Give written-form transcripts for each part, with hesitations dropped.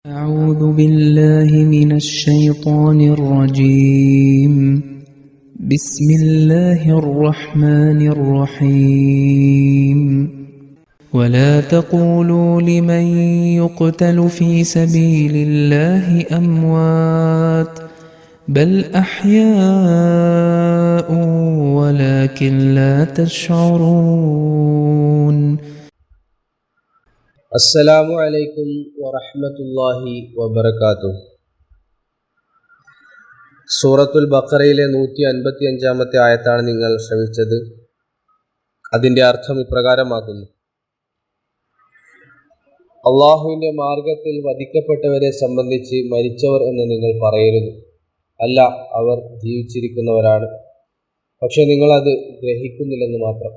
أعوذ بالله من الشيطان الرجيم. بسم الله الرحمن الرحيم. ولا تقولوا لمن يقتل في سبيل الله أموات بل أحياء ولكن لا تشعرون. അസ്സലാമു അലൈക്കും വറഹ്മത്തുള്ളാഹി വബറകാതുഹു. സൂറത്തുൽ ബഖറയിലെ 155 ആയത്താണ് നിങ്ങൾ ശ്രവിച്ചത്. അതിൻ്റെ അർത്ഥം ഇപ്രകാരമാകുന്നു: അള്ളാഹുവിൻ്റെ മാർഗത്തിൽ വധിക്കപ്പെട്ടവരെ സംബന്ധിച്ച് മരിച്ചവർ എന്ന് നിങ്ങൾ പറയരുത്. അല്ല, അവർ ജീവിച്ചിരിക്കുന്നവരാണ്, പക്ഷെ നിങ്ങളത് ഗ്രഹിക്കുന്നില്ലെന്ന് മാത്രം.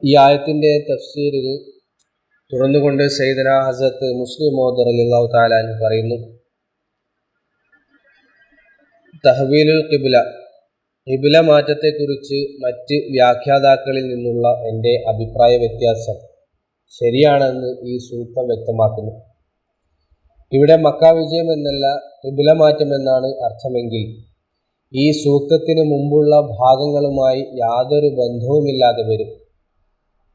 ഈ ആയത്തിൻ്റെ തഫ്സീറിൽ തുടർന്നുകൊണ്ട് സയ്യിദന ഹസ്രത്ത് മുസ്ലിം മൗഊദ് റളിയല്ലാഹു തആല അൻഹു പറയുന്നു: തഹ്വീലുൽ ഖിബ്ല മാറ്റത്തെക്കുറിച്ച് മറ്റ് വ്യാഖ്യാതാക്കളിൽ നിന്നുള്ള എൻ്റെ അഭിപ്രായ വ്യത്യാസം ശരിയാണെന്ന് ഈ സൂക്തം വ്യക്തമാക്കുന്നു. ഇവിടെ മക്ക വിജയം എന്നല്ല ഖിബ്ല മാറ്റം എന്നാണ് അർത്ഥമെങ്കിൽ ഈ സൂക്തത്തിന് മുമ്പുള്ള ഭാഗങ്ങളുമായി യാതൊരു ബന്ധവുമില്ലാതെ വരും.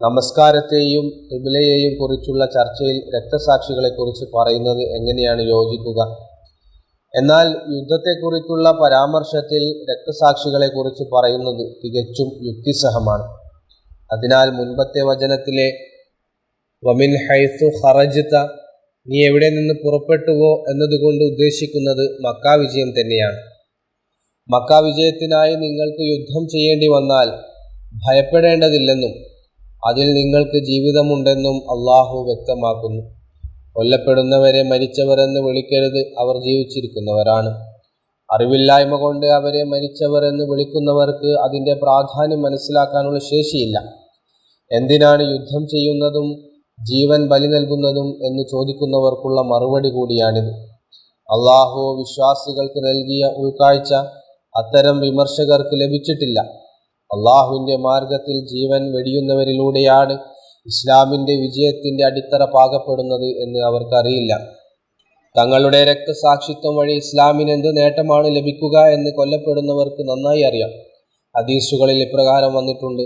നമസ്കാരത്തെയും ഖിബ്ലയെയും കുറിച്ചുള്ള ചർച്ചയിൽ രക്തസാക്ഷികളെക്കുറിച്ച് പറയുന്നത് എങ്ങനെയാണ് യോജിക്കുക? എന്നാൽ യുദ്ധത്തെക്കുറിച്ചുള്ള പരാമർശത്തിൽ രക്തസാക്ഷികളെക്കുറിച്ച് പറയുന്നത് തികച്ചും യുക്തിസഹമാണ്. അതിനാൽ മുൻപത്തെ വചനത്തിലെ വമിൻ ഹൈസു ഖറജ്ത, നീ എവിടെ നിന്ന് പുറപ്പെട്ടുവോ എന്നതുകൊണ്ട് ഉദ്ദേശിക്കുന്നത് മക്ക വിജയം തന്നെയാണ്. മക്ക വിജയത്തിനായി നിങ്ങൾക്ക് യുദ്ധം ചെയ്യേണ്ടി വന്നാൽ ഭയപ്പെടേണ്ടതില്ലെന്നും അതിൽ നിങ്ങൾക്ക് ജീവിതമുണ്ടെന്നും അള്ളാഹു വ്യക്തമാക്കുന്നു. കൊല്ലപ്പെടുന്നവരെ മരിച്ചവർ എന്ന് വിളിക്കരുത്, അവർ ജീവിച്ചിരിക്കുന്നവരാണ്. അറിവില്ലായ്മ കൊണ്ട് അവരെ മരിച്ചവർ എന്ന് വിളിക്കുന്നവർക്ക് അതിൻ്റെ പ്രാധാന്യം മനസ്സിലാക്കാനുള്ള ശേഷിയില്ല. എന്തിനാണ് യുദ്ധം ചെയ്യുന്നതും ജീവൻ ബലി നൽകുന്നതും എന്ന് ചോദിക്കുന്നവർക്കുള്ള മറുപടി കൂടിയാണിത്. അള്ളാഹു വിശ്വാസികൾക്ക് നൽകിയ ഉൾക്കാഴ്ച അത്തരം വിമർശകർക്ക് ലഭിച്ചിട്ടില്ല. അള്ളാഹുവിൻ്റെ മാർഗത്തിൽ ജീവൻ വെടിയുന്നവരിലൂടെയാണ് ഇസ്ലാമിൻ്റെ വിജയത്തിൻ്റെ അടിത്തറ പാകപ്പെടുന്നത് എന്ന് അവർക്കറിയില്ല. തങ്ങളുടെ രക്തസാക്ഷിത്വം വഴി ഇസ്ലാമിന് എന്ത് നേട്ടമാണ് ലഭിക്കുക എന്ന് കൊല്ലപ്പെടുന്നവർക്ക് നന്നായി അറിയാം. ഹദീസുകളിൽ ഇപ്രകാരം വന്നിട്ടുണ്ട്: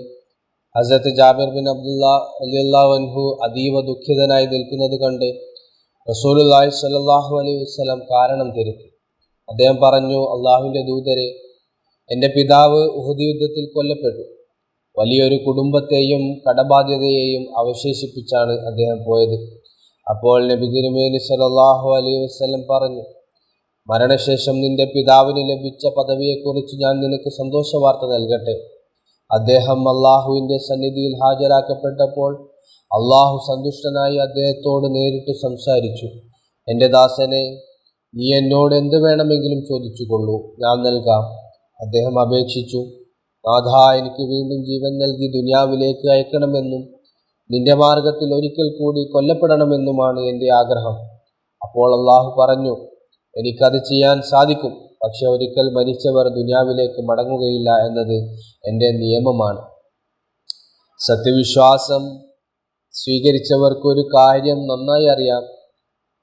ഹസ്രത്ത് ജാബിർ ബിൻ അബ്ദുല്ലാ റളിയല്ലാഹു അൻഹു അതീവ ദുഃഖിതനായി നിൽക്കുന്നത് കണ്ട് റസൂലുള്ളാഹി സ്വല്ലല്ലാഹു അലൈഹി വസല്ലം കാരണം തിരക്കി. അദ്ദേഹം പറഞ്ഞു: അള്ളാഹുവിൻ്റെ ദൂതരെ, എൻ്റെ പിതാവ് ഉഹദ് യുദ്ധത്തിൽ കൊല്ലപ്പെട്ടു. വലിയൊരു കുടുംബത്തെയും കടബാധ്യതയെയും അവശേഷിപ്പിച്ചാണ് അദ്ദേഹം പോയത്. അപ്പോൾ നബി തിരുമേനി സ്വല്ലല്ലാഹു അലൈഹി വസല്ലം പറഞ്ഞു: മരണശേഷം നിന്റെ പിതാവിന് ലഭിച്ച പദവിയെക്കുറിച്ച് ഞാൻ നിനക്ക് സന്തോഷ വാർത്ത നൽകട്ടെ. അദ്ദേഹം അള്ളാഹുവിൻ്റെ സന്നിധിയിൽ ഹാജരാക്കപ്പെട്ടപ്പോൾ അള്ളാഹു സന്തുഷ്ടനായി അദ്ദേഹത്തോട് നേരിട്ട് സംസാരിച്ചു: എൻ്റെ ദാസനെ, നീ എന്നോട് എന്ത് വേണമെങ്കിലും ചോദിച്ചു കൊള്ളൂ, ഞാൻ നൽകാം. അദ്ദേഹം അപേക്ഷിച്ചു: നാഥാ, എനിക്ക് വീണ്ടും ജീവൻ നൽകി ദുനിയാവിലേക്ക് അയക്കണമെന്നും നിന്റെ മാർഗത്തിൽ ഒരിക്കൽ കൂടി കൊല്ലപ്പെടണമെന്നുമാണ് എൻ്റെ ആഗ്രഹം. അപ്പോൾ അള്ളാഹു പറഞ്ഞു: എനിക്കത് ചെയ്യാൻ സാധിക്കും, പക്ഷെ ഒരിക്കൽ മരിച്ചവർ ദുനിയാവിലേക്ക് മടങ്ങുകയില്ല എന്നത് എൻ്റെ നിയമമാണ്. സത്യവിശ്വാസം സ്വീകരിച്ചവർക്കൊരു കാര്യം നന്നായി അറിയാം: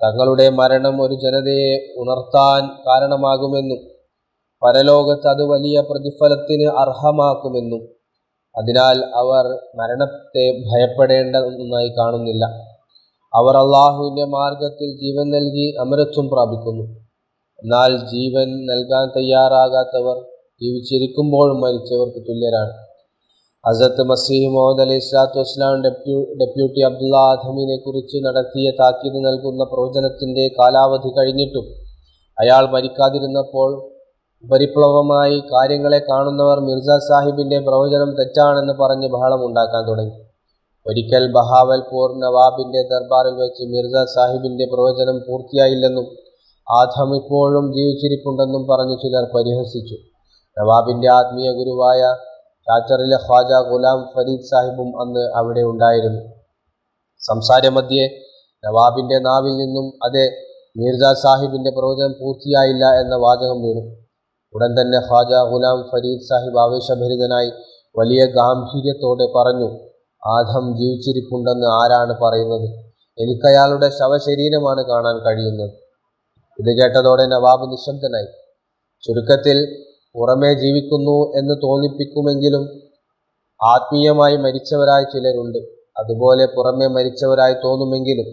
തങ്ങളുടെ മരണം ഒരു ജനതയെ ഉണർത്താൻ കാരണമാകുമെന്നും പരലോകത്ത് അത് വലിയ പ്രതിഫലത്തിന് അർഹമാക്കുമെന്നും അതിനാൽ അവർ മരണത്തെ ഭയപ്പെടേണ്ട ഒന്നായി കാണുന്നില്ല. അവർ അള്ളാഹുവിൻ്റെ മാർഗത്തിൽ ജീവൻ നൽകി അമരത്വം പ്രാപിക്കുന്നു. എന്നാൽ ജീവൻ നൽകാൻ തയ്യാറാകാത്തവർ ജീവിച്ചിരിക്കുമ്പോഴും മരിച്ചവർക്ക് തുല്യരാണ്. ഹസ്രത്ത് മസീഹ് മൗഊദ് അലൈഹി സ്വലാത്തു വസ്സലാം ഡെപ്യൂട്ടി അബ്ദുള്ള ആദമിനെ കുറിച്ച് നടത്തിയ താക്കീത് നൽകുന്ന പ്രവചനത്തിൻ്റെ കാലാവധി കഴിഞ്ഞിട്ടും അയാൾ മരിക്കാതിരുന്നപ്പോൾ ഉപരിപ്ലവമായി കാര്യങ്ങളെ കാണുന്നവർ മിർസ സാഹിബിൻ്റെ പ്രവചനം തെറ്റാണെന്ന് പറഞ്ഞ് ബഹളമുണ്ടാക്കാൻ തുടങ്ങി. ഒരിക്കൽ ബഹാവൽപൂർ നവാബിൻ്റെ ദർബാറിൽ വെച്ച് മിർസ സാഹിബിൻ്റെ പ്രവചനം പൂർത്തിയായില്ലെന്നും ആദം ഇപ്പോഴും ജീവിച്ചിരിപ്പുണ്ടെന്നും പറഞ്ഞ് ചിലർ പരിഹസിച്ചു. നവാബിൻ്റെ ആത്മീയ ഗുരുവായ ചാച്ചറിലെ ഖ്വാജ ഗുലാം ഫരീദ് സാഹിബും അന്ന് അവിടെ ഉണ്ടായിരുന്നു. സംസാരമധ്യേ നവാബിൻ്റെ നാവിൽ നിന്നും അതെ, മിർസ സാഹിബിൻ്റെ പ്രവചനം പൂർത്തിയായില്ല എന്ന വാചകം വീണു. ഉടൻ തന്നെ ഖ്വാജ ഗുലാം ഫരീദ് സാഹിബ് ആവേശഭരിതനായി വലിയ ഗാംഭീര്യത്തോടെ പറഞ്ഞു: ആദം ജീവിച്ചിരിപ്പുണ്ടെന്ന് ആരാണ് പറയുന്നത്? എനിക്ക് അയാളുടെ ശവശരീരമാണ് കാണാൻ കഴിയുന്നത്. ഇത് കേട്ടതോടെ നവാബ് നിശബ്ദനായി. ചുരുക്കത്തിൽ പുറമേ ജീവിക്കുന്നു എന്ന് തോന്നിപ്പിക്കുമെങ്കിലും ആത്മീയമായി മരിച്ചവരായ ചിലരുണ്ട്. അതുപോലെ പുറമേ മരിച്ചവരായി തോന്നുമെങ്കിലും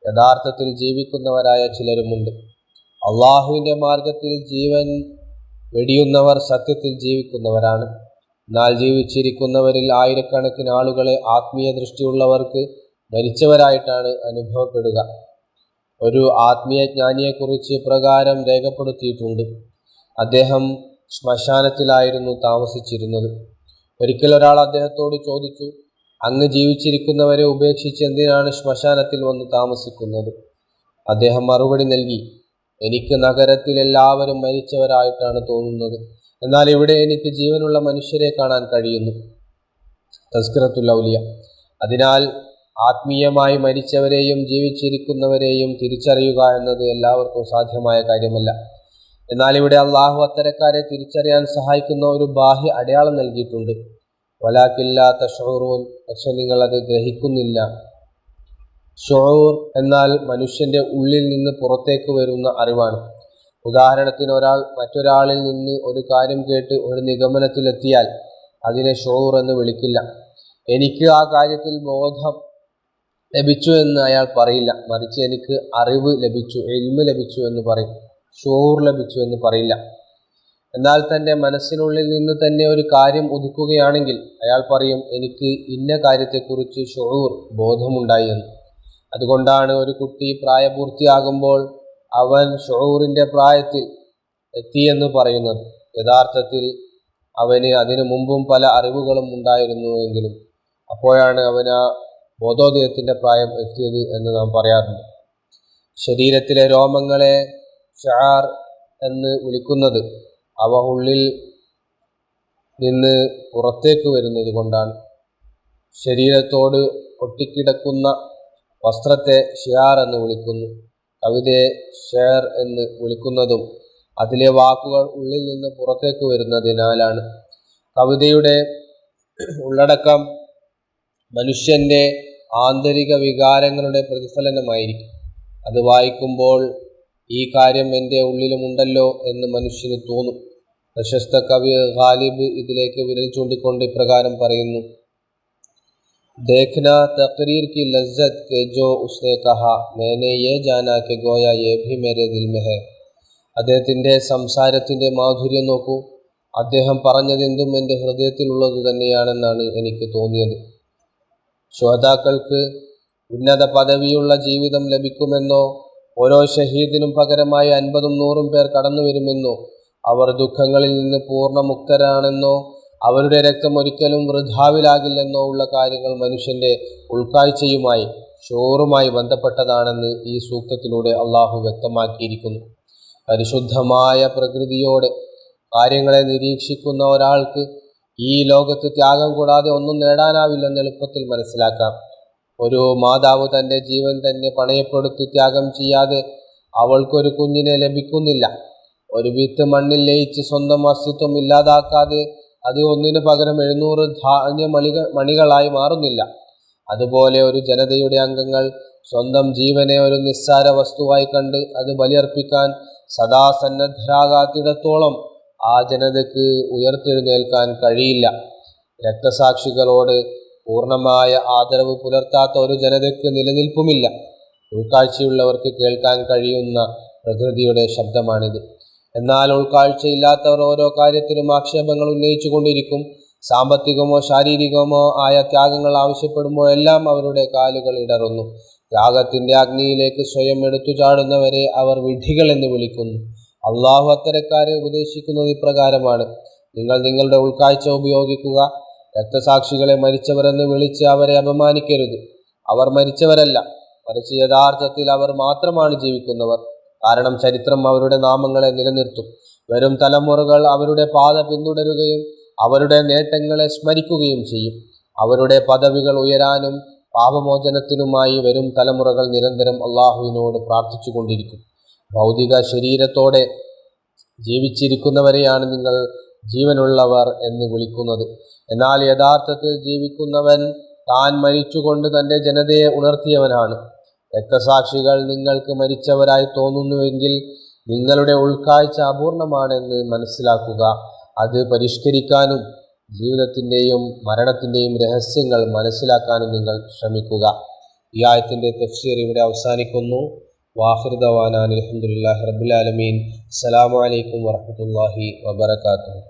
യഥാർത്ഥത്തിൽ ജീവിക്കുന്നവരായ ചിലരുമുണ്ട്. അള്ളാഹുവിൻ്റെ മാർഗത്തിൽ ജീവൻ വെടിയുന്നവർ സത്യത്തിൽ ജീവിക്കുന്നവരാണ്. എന്നാൽ ജീവിച്ചിരിക്കുന്നവരിൽ ആയിരക്കണക്കിന് ആളുകളെ ആത്മീയ ദൃഷ്ടിയുള്ളവർക്ക് മരിച്ചവരായിട്ടാണ് അനുഭവപ്പെടുക. ഒരു ആത്മീയ ജ്ഞാനിയെക്കുറിച്ച് പ്രകാരം രേഖപ്പെടുത്തിയിട്ടുണ്ട്. അദ്ദേഹം ശ്മശാനത്തിലായിരുന്നു താമസിച്ചിരുന്നത്. ഒരിക്കൽ ഒരാൾ അദ്ദേഹത്തോട് ചോദിച്ചു, അങ്ങ് ജീവിച്ചിരിക്കുന്നവരെ ഉപേക്ഷിച്ച് എന്തിനാണ് ശ്മശാനത്തിൽ വന്ന് താമസിക്കുന്നത്? അദ്ദേഹം മറുപടി നൽകി, എനിക്ക് നഗരത്തിൽ എല്ലാവരും മരിച്ചവരായിട്ടാണ് തോന്നുന്നത്, എന്നാൽ ഇവിടെ എനിക്ക് ജീവനുള്ള മനുഷ്യരെ കാണാൻ കഴിയുന്നു. തസ്കിറത്തുൽ ഔലിയ. അതിനാൽ ആത്മീയമായി മരിച്ചവരെയും ജീവിച്ചിരിക്കുന്നവരെയും തിരിച്ചറിയുക എന്നത് എല്ലാവർക്കും സാധ്യമായ കാര്യമല്ല. എന്നാൽ ഇവിടെ അള്ളാഹു അത്തരക്കാരെ തിരിച്ചറിയാൻ സഹായിക്കുന്ന ഒരു ബാഹ്യ അടയാളം നൽകിയിട്ടുണ്ട്. വലാകില്ലാ തശഊറൂൻ, പക്ഷെ നിങ്ങൾ അത് ഗ്രഹിക്കുന്നില്ല. ശുഊർ എന്നാൽ മനുഷ്യന്റെ ഉള്ളിൽ നിന്ന് പുറത്തേക്ക് വരുന്ന അറിവാണ്. ഉദാഹരണത്തിന് ഒരാൾ മറ്റൊരാളിൽ നിന്ന് ഒരു കാര്യം കേട്ട് ഒരു നിഗമനത്തിലെത്തിയാൽ അതിനെ ശുഊർ എന്ന് വിളിക്കില്ല. എനിക്ക് ആ കാര്യത്തിൽ ബോധം ലഭിച്ചു എന്ന് അയാൾ പറയില്ല. മറിച്ച് എനിക്ക് അറിവ് ലഭിച്ചു, ഇൽമ് ലഭിച്ചു എന്ന് പറയും. ശുഊർ ലഭിച്ചു എന്ന് പറയില്ല. എന്നാൽ തൻ്റെ മനസ്സിനുള്ളിൽ നിന്ന് തന്നെ ഒരു കാര്യം ഉദിക്കുകയാണെങ്കിൽ അയാൾ പറയും, എനിക്ക് ഇന്ന കാര്യത്തെക്കുറിച്ച് ശുഊർ, ബോധമുണ്ടായി എന്ന്. അതുകൊണ്ടാണ് ഒരു കുട്ടി പ്രായപൂർത്തിയാകുമ്പോൾ അവൻ ശുഊറിൻ്റെ പ്രായത്തിൽ എത്തിയെന്ന് പറയുന്നത്. യഥാർത്ഥത്തിൽ അവന് അതിനു മുമ്പും പല അറിവുകളും ഉണ്ടായിരുന്നുവെങ്കിലും അപ്പോഴാണ് അവൻ ആ ബോധോദയത്തിൻ്റെ പ്രായം എത്തിയത് എന്ന് നാം പറയാറുണ്ട്. ശരീരത്തിലെ രോമങ്ങളെ ഷഅർ എന്ന് വിളിക്കുന്നത് അവ ഉള്ളിൽ നിന്ന് പുറത്തേക്ക് വരുന്നത് കൊണ്ടാണ്. ശരീരത്തോട് ഒട്ടിക്കിടക്കുന്ന വസ്ത്രത്തെ ഷിയാർ എന്ന് വിളിക്കുന്നു. കവിതയെ ഷെയർ എന്ന് വിളിക്കുന്നതും അതിലെ വാക്കുകൾ ഉള്ളിൽ നിന്ന് പുറത്തേക്ക് വരുന്നതിനാലാണ്. കവിതയുടെ ഉള്ളടക്കം മനുഷ്യൻ്റെ ആന്തരിക വികാരങ്ങളുടെ പ്രതിഫലനമായിരിക്കും. അത് വായിക്കുമ്പോൾ ഈ കാര്യം എൻ്റെ ഉള്ളിലുമുണ്ടല്ലോ എന്ന് മനുഷ്യന് തോന്നും. പ്രശസ്ത കവി ഗാലിബ് ഇതിലേക്ക് വിരൽ ചൂണ്ടിക്കൊണ്ട് ഇപ്രകാരം പറയുന്നു, देखना तकरीर की लज्जत के जो उसने कहा मैंने ये जाना कि गोया ये भी मेरे दिल में है. അദ്ദേഹത്തിൻ്റെ സംസാരത്തിൻ്റെ മാധുര്യം നോക്കൂ. അദ്ദേഹം പറഞ്ഞതെന്തും എൻ്റെ ഹൃദയത്തിലുള്ളത് തന്നെയാണെന്നാണ് എനിക്ക് തോന്നിയത്. ശുഹദാക്കൾക്ക് ഉന്നത പദവിയുള്ള ജീവിതം ലഭിക്കുമെന്നോ ഓരോ ഷഹീദിനും പകരമായി 50-100 പേർ കടന്നു വരുമെന്നോ അവർ ദുഃഖങ്ങളിൽ നിന്ന് പൂർണ്ണമുക്തരാണെന്നോ അവരുടെ രക്തം ഒരിക്കലും വൃഥാവിലാകില്ലെന്നോ ഉള്ള കാര്യങ്ങൾ മനുഷ്യൻ്റെ ഉൾക്കാഴ്ചയുമായി ഷൂറുമായി ബന്ധപ്പെട്ടതാണെന്ന് ഈ സൂക്തത്തിലൂടെ അള്ളാഹു വ്യക്തമാക്കിയിരിക്കുന്നു. പരിശുദ്ധമായ പ്രകൃതിയോടെ കാര്യങ്ങളെ നിരീക്ഷിക്കുന്ന ഒരാൾക്ക് ഈ ലോകത്ത് ത്യാഗം കൂടാതെ ഒന്നും നേടാനാവില്ലെന്ന് എളുപ്പത്തിൽ മനസ്സിലാക്കാം. ഒരു മാതാവ് തൻ്റെ ജീവൻ തന്നെ പണയപ്പെടുത്തി ത്യാഗം ചെയ്യാതെ അവൾക്കൊരു കുഞ്ഞിനെ ലഭിക്കുന്നില്ല. ഒരു വിത്ത് മണ്ണിൽ ലയിച്ച് സ്വന്തം അസ്തിത്വം ഇല്ലാതാക്കാതെ അത് ഒന്നിനു പകരം 700 ധാന്യ മണികളായി മാറുന്നില്ല. അതുപോലെ ഒരു ജനതയുടെ അംഗങ്ങൾ സ്വന്തം ജീവനെ ഒരു നിസ്സാര വസ്തുവായി കണ്ട് അത് ബലിയർപ്പിക്കാൻ സദാ സന്നദ്ധരാകാത്തിടത്തോളം ആ ജനതയ്ക്ക് ഉയർത്തെഴുന്നേൽക്കാൻ കഴിയില്ല. രക്തസാക്ഷികളോട് പൂർണ്ണമായ ആദരവ് പുലർത്താത്ത ഒരു ജനതയ്ക്ക് നിലനിൽപ്പുമില്ല. ഉൾക്കാഴ്ചയുള്ളവർക്ക് കേൾക്കാൻ കഴിയുന്ന പ്രകൃതിയുടെ ശബ്ദമാണിത്. എന്നാൽ ഉൾക്കാഴ്ചയില്ലാത്തവർ ഓരോ കാര്യത്തിലും ആക്ഷേപങ്ങൾ ഉന്നയിച്ചു കൊണ്ടിരിക്കും. സാമ്പത്തികമോ ശാരീരികമോ ആയ ത്യാഗങ്ങൾ ആവശ്യപ്പെടുമ്പോഴെല്ലാം അവരുടെ കാലുകൾ ഇടറുന്നു. ത്യാഗത്തിൻ്റെ അഗ്നിയിലേക്ക് സ്വയം എടുത്തു ചാടുന്നവരെ അവർ വിഡ്ഢികൾ എന്ന് വിളിക്കുന്നു. അള്ളാഹു അത്തരക്കാരെ ഉപദേശിക്കുന്നത് ഇപ്രകാരമാണ്, നിങ്ങൾ നിങ്ങളുടെ ഉൾക്കാഴ്ച ഉപയോഗിക്കുക. രക്തസാക്ഷികളെ മരിച്ചവരെന്ന് വിളിച്ച് അവരെ അപമാനിക്കരുത്. അവർ മരിച്ചവരല്ല, മറിച്ച് യഥാർത്ഥത്തിൽ അവർ മാത്രമാണ് ജീവിക്കുന്നവർ. കാരണം ചരിത്രം അവരുടെ നാമങ്ങളെ നിലനിർത്തും. വരും തലമുറകൾ അവരുടെ പാത പിന്തുടരുകയും അവരുടെ നേട്ടങ്ങളെ സ്മരിക്കുകയും ചെയ്യും. അവരുടെ പദവികൾ ഉയരാനും പാപമോചനത്തിനുമായി വരും തലമുറകൾ നിരന്തരം അള്ളാഹുവിനോട് പ്രാർത്ഥിച്ചു കൊണ്ടിരിക്കും. ഭൗതിക ശരീരത്തോടെ ജീവിച്ചിരിക്കുന്നവരെയാണ് നിങ്ങൾ ജീവനുള്ളവർ എന്ന് വിളിക്കുന്നത്. എന്നാൽ യഥാർത്ഥത്തിൽ ജീവിക്കുന്നവൻ താൻ മരിച്ചുകൊണ്ട് തൻ്റെ ജനതയെ ഉണർത്തിയവനാണ്. രക്തസാക്ഷികൾ നിങ്ങൾക്ക് മരിച്ചവരായി തോന്നുന്നുവെങ്കിൽ നിങ്ങളുടെ ഉൾക്കാഴ്ച അപൂർണമാണെന്ന് മനസ്സിലാക്കുക. അത് പരിഷ്കരിക്കാനും ജീവിതത്തിൻ്റെയും മരണത്തിൻ്റെയും രഹസ്യങ്ങൾ മനസ്സിലാക്കാനും നിങ്ങൾ ശ്രമിക്കുക. ഈ ആയത്തിൻ്റെ തഫ്സീർ ഇവിടെ അവസാനിക്കുന്നു. വാഖിർ ദവാനാ അൽഹംദുലില്ലാഹി റബ്ബിൽ ആലമീൻ. അസ്സലാമു അലൈക്കും വറഹ്മത്തുള്ളാഹി വബറകാതുഹു.